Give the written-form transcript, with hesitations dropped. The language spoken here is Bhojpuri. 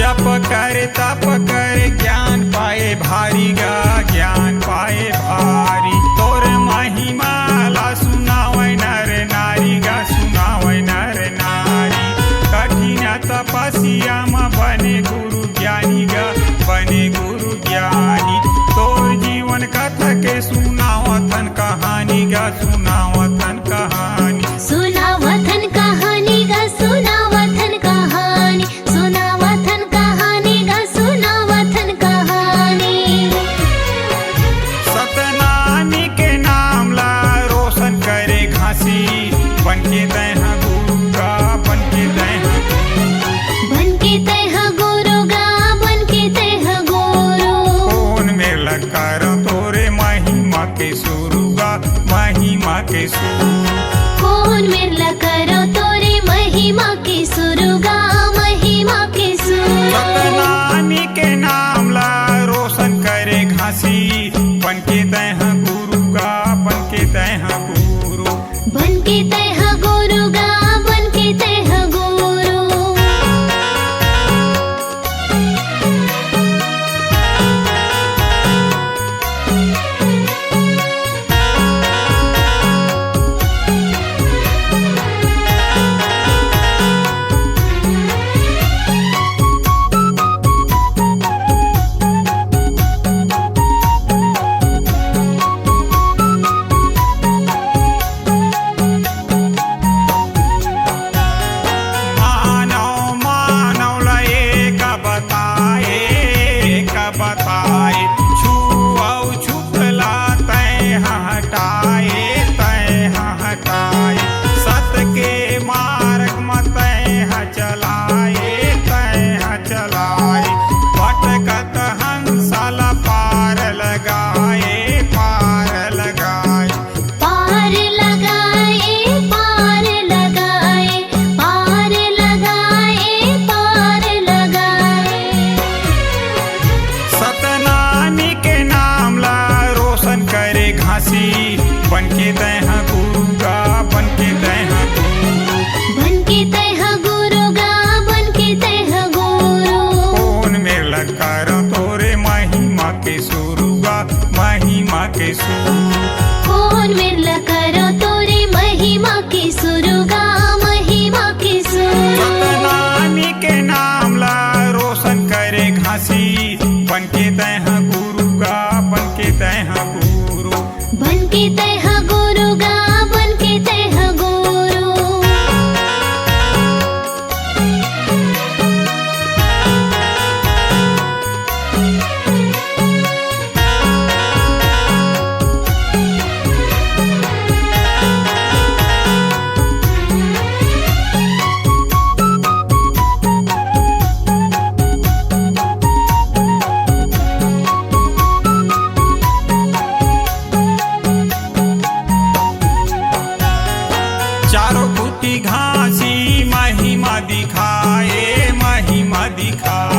जप कर तप कर ज्ञान पाए भारी गा ज्ञान पाए भारी। तोर महिमा ला सुनावै नर नारी गा सुनावै नर नारी। कठिन तपस्या में बने गुरु ज्ञानी गा बने गुरु ज्ञानी। तोर जीवन कथा के सुनावथन कहानी गा सुनावथन कहानी। सुनावथन कहानी गा सुनावथन कहानी। सुनावथन कहानी गा सुनावथन कहानी। सतनामी के नाम ला रोशन करे घासी बनके तैह गुरु का बनके तैह बनके तैह गुरु गा बनके तैह गुरु। कौन मेला कर तोरे महिमा के शुरू गा महिमा के शुरू। कौन मिर्ला करो तोरे महिमा के सुरु गा महिमा के सुर। सतनामी के नाम ला रोशन करे घासी बनके तैह गुरु गा बनके तैह गुरु। बनके तैह गुरु गा बनके तैह गुरु। बताए छुआऊ छुपला तय हटाए तय हटाए। सत के मार्ग में तय चलाए तय चलाए। भटकत हंसल पार लगाए पार लगाए। पार लगाए पार लगाए पार लगाए पार लगाए। सतनामी के नाम ला रोशन करे घासी बनके तैह गुरु गा बनके तैह गुरु। बनके तैह गुरु गा बनके तैह गुरु। कौन मेला कर तोरे महिमा के शुरू गा महिमा के शुरू। कौन मिर्ला करो तोरे महिमा के सुरु गा महिमा के सुर। सतनामी के नाम ला रोशन करे घासी बनके तैह गुरु गा बनके तैह गुरु। बनके तैह गुरु गा बनके तैह गुरु। चारों फूटी घासी महिमा दिखाए महिमा दिखाए।